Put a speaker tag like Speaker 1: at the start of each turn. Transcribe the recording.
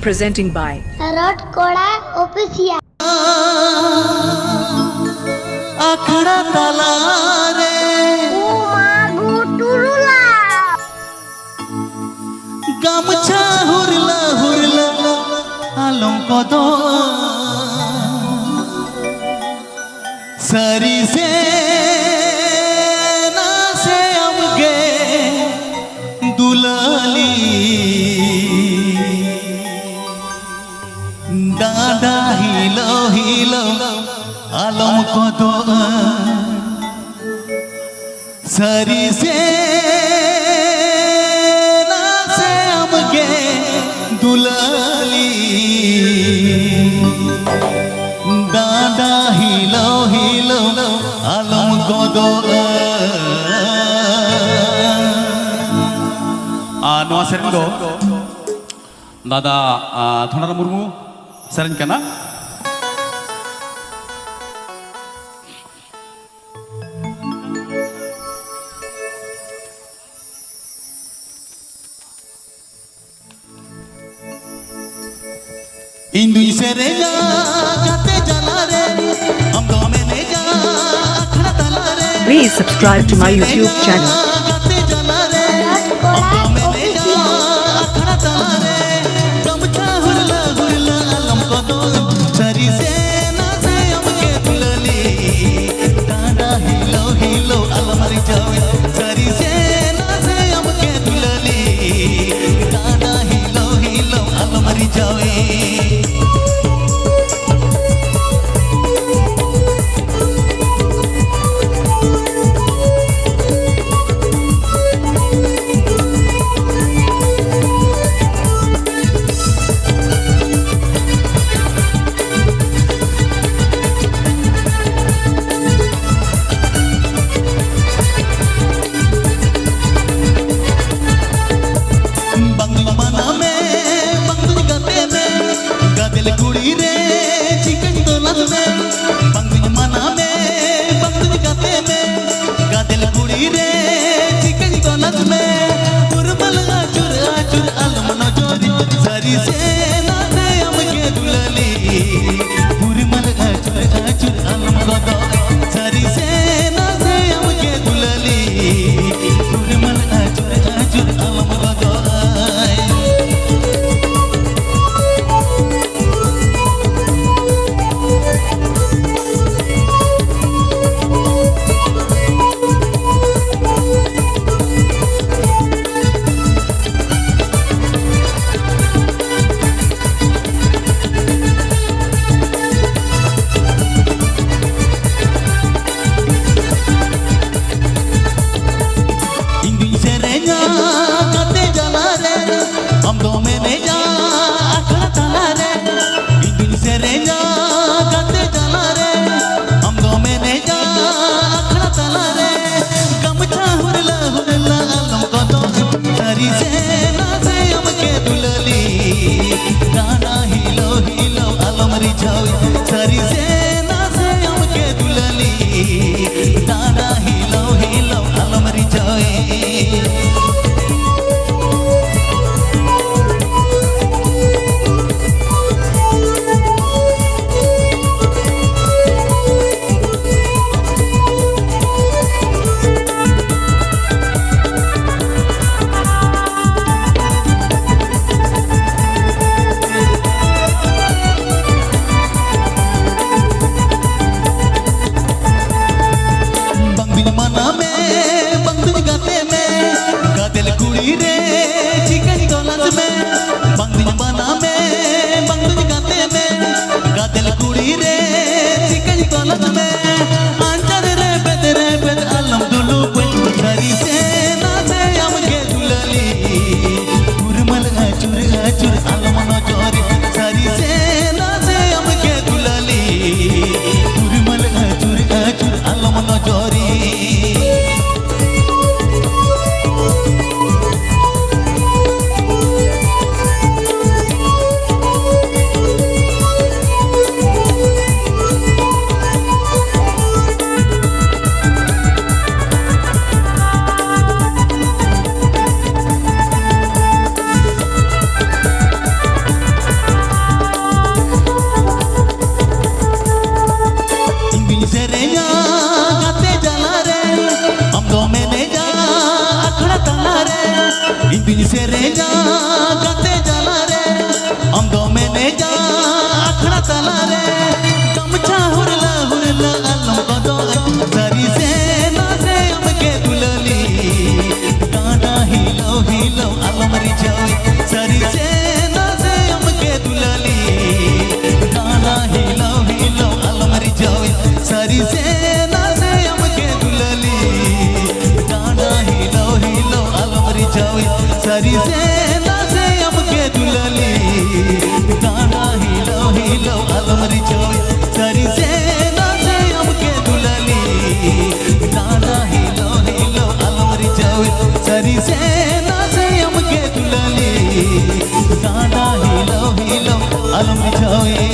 Speaker 1: Presenting by
Speaker 2: Rod Koda Official.
Speaker 3: आखड़ा ताला रे गामछा हुरला हुरला आलम को दो सरी से ना से अमगे दुलाली दादा हिलो हिलो आलम को दो सरी से ना से अमगे दुलाली दादा हिलो हिलो आलम को दो
Speaker 4: नवा सेरेन दो दादा थोनारा मुर्मू सेरेन कना
Speaker 3: इंदु सेरेगा गाते जला रे हम दो में ने जा आखड़ा तला रे
Speaker 1: Please subscribe to my YouTube channel.
Speaker 3: गाते जला रे हम दो में ने जा आखड़ा तला रे गमछा हुरला हुरला आलम को दो सरी से ना से हमके दुलली दादा हिलो हिलो अलमरी जावे सरी से ना से हमके दुलली दादा हिलो हिलो अलमरी जावे गाते जाला रे हम दो मैंने जा अखड़ा तला रे गमछा हुरला हुरला आलम को दो सारी से ना से हमके दुलली गाना हिलो हिलो आलम री जावे सारी से ना से हमके दुलली गाना हिलो हिलो आलम री जावे सारी से ना से हमके दुलली गाना हिलो हिलो आलम री जावे सारी से ना से हमके दुलली गाना हिलो हिलो आलम री जावे सारी से ना से हमके दुलली गाना हिलो हिलो आलम री जावे सारी से ना से हमके दुलली गाना हिलो हिलो आलम री जावे